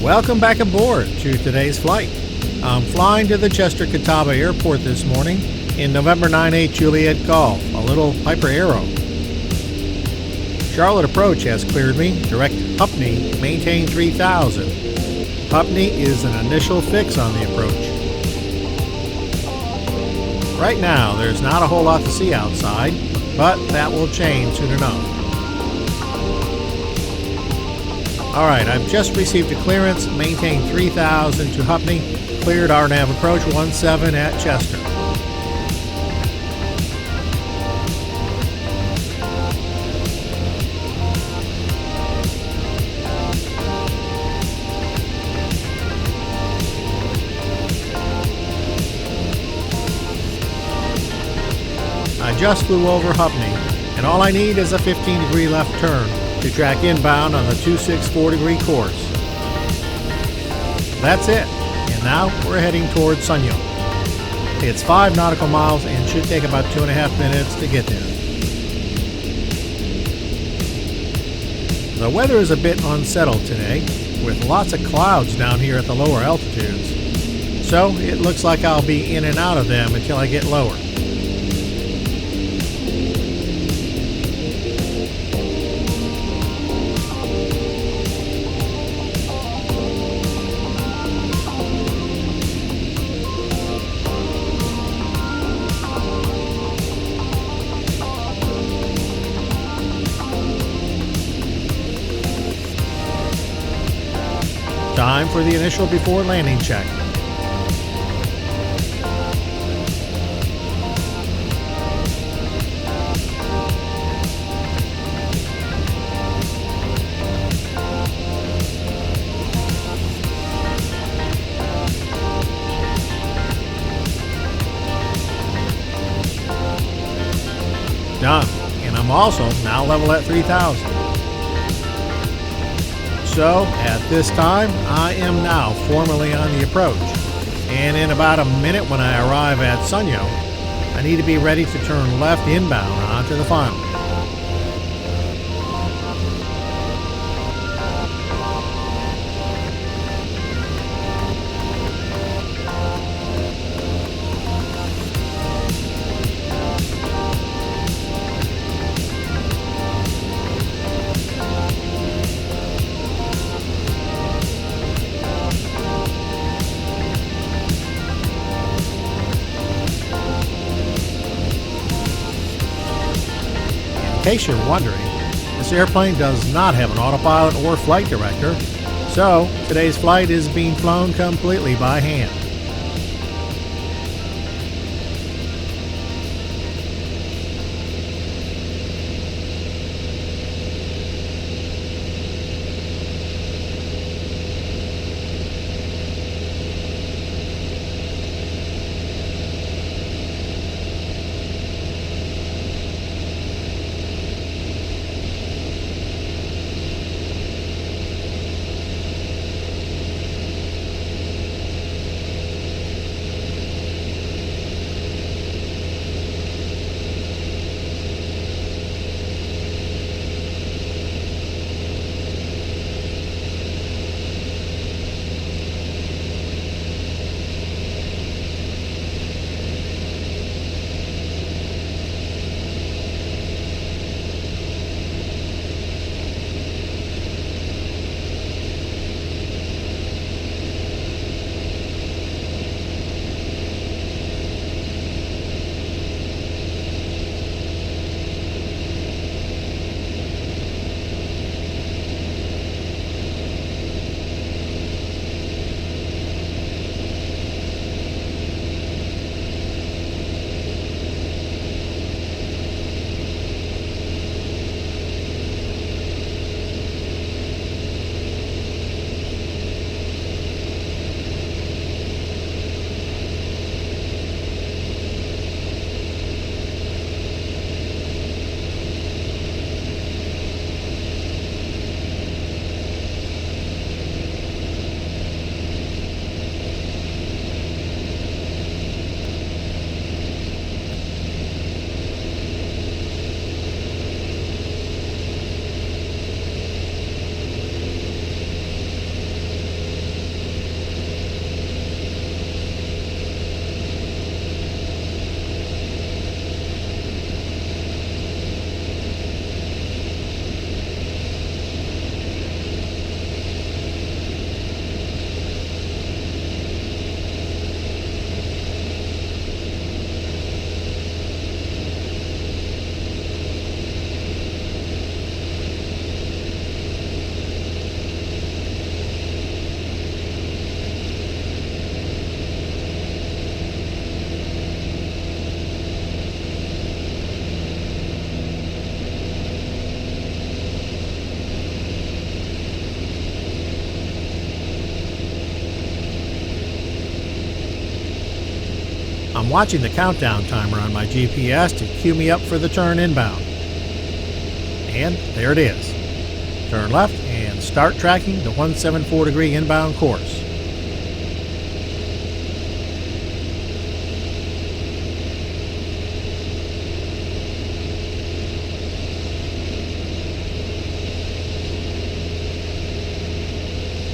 Welcome back aboard to today's flight. I'm flying to the Chester-Catawba Airport this morning in November 98 Juliet Golf, a little Piper Arrow. Charlotte approach has cleared me. Direct Hupney, maintain 3000. Hupney is an initial fix on the approach. Right now, there's not a whole lot to see outside, but that will change soon enough. Alright, I've just received a clearance, maintain 3000 to Hupney, cleared RNAV approach 17 at Chester. I just flew over Hupney, and all I need is a 15-degree left turn to track inbound on the 264-degree course. That's it, and now we're heading towards Sunyo. It's 5 nautical miles and should take about 2.5 minutes to get there. The weather is a bit unsettled today, with lots of clouds down here at the lower altitudes, so it looks like I'll be in and out of them until I get lower. Time for the initial before landing check. Done, and I'm also now level at 3000. So, at this time, I am now formally on the approach, and in about a minute when I arrive at Sunyo, I need to be ready to turn left inbound onto the final. In case you're wondering, this airplane does not have an autopilot or flight director, so today's flight is being flown completely by hand. I'm watching the countdown timer on my GPS to cue me up for the turn inbound. And there it is. Turn left and start tracking the 174-degree inbound course.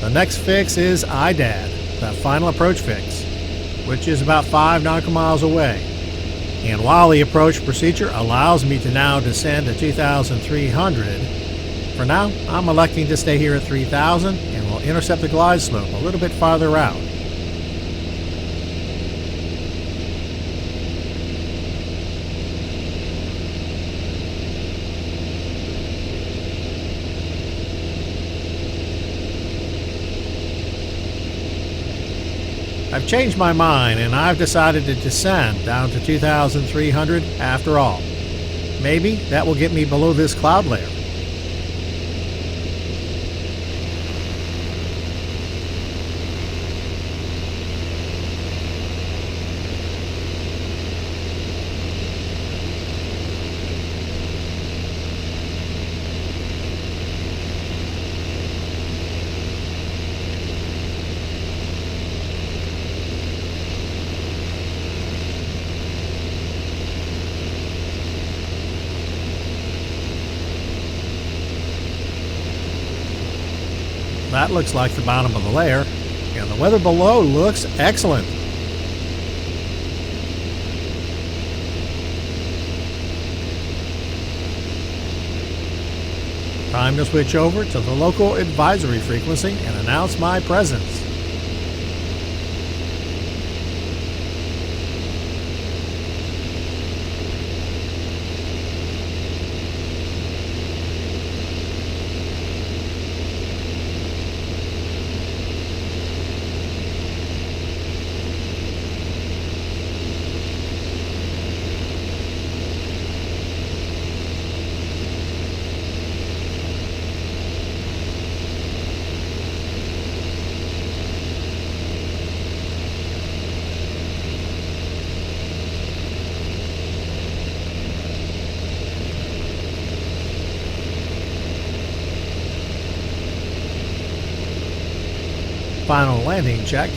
The next fix is IDAD, the final approach fix, which is about 5 nautical miles away. And while the approach procedure allows me to now descend to 2,300, for now I'm electing to stay here at 3,000 and will intercept the glide slope a little bit farther out. I've changed my mind and I've decided to descend down to 2,300 after all. Maybe that will get me below this cloud layer. That looks like the bottom of the layer, and the weather below looks excellent. Time to switch over to the local advisory frequency and announce my presence. Final landing check.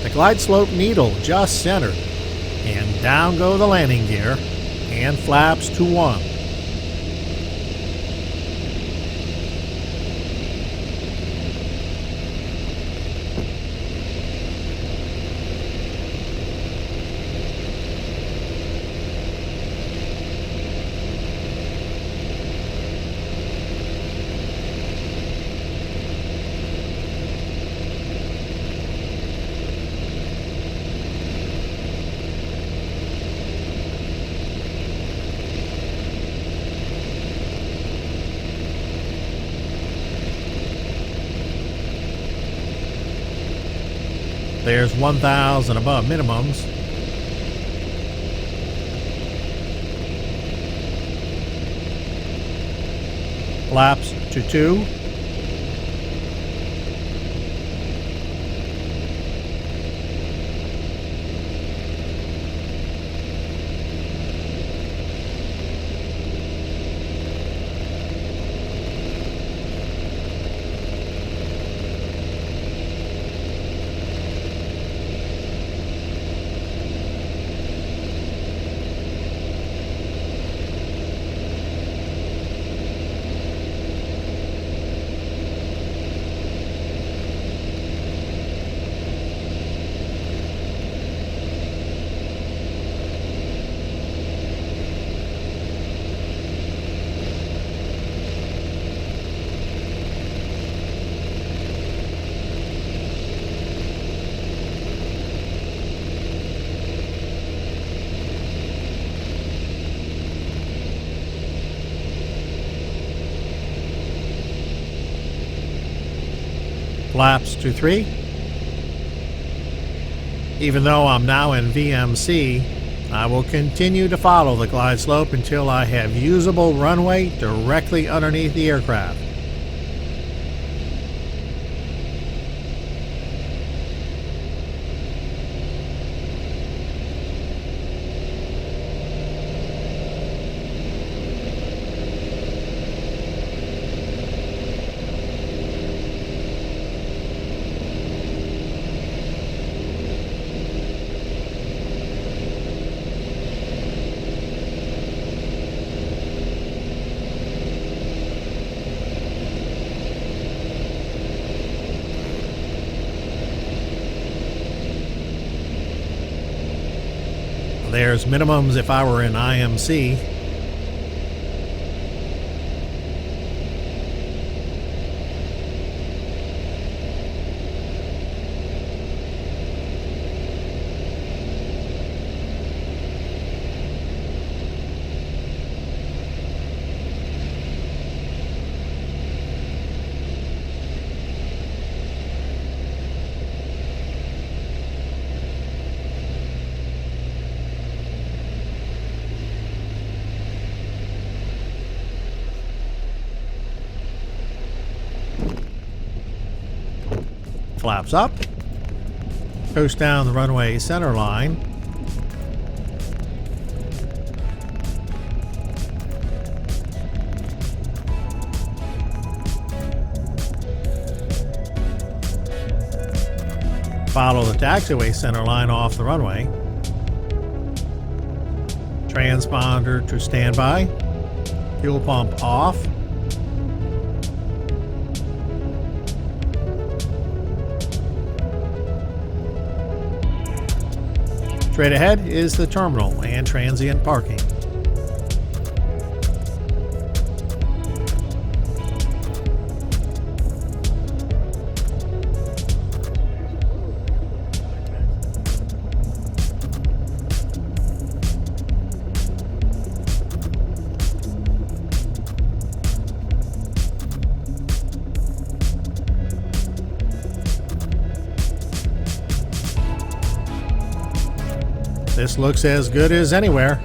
The glide slope needle just centered, and down go the landing gear, and flaps to 1. There's 1,000 above minimums. Flaps to 2. Flaps to 3. Even though I'm now in VMC, I will continue to follow the glide slope until I have usable runway directly underneath the aircraft. There's minimums if I were in IMC. Flaps up, coast down the runway center line, follow the taxiway center line off the runway, transponder to standby, fuel pump off, straight ahead is the terminal and transient parking. This looks as good as anywhere.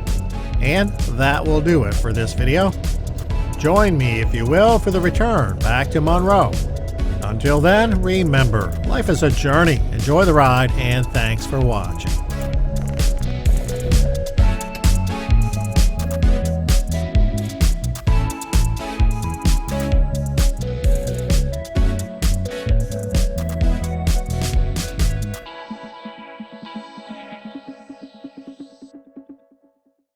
And that will do it for this video. Join me, if you will, for the return back to Monroe. Until then, remember, life is a journey. Enjoy the ride, and thanks for watching.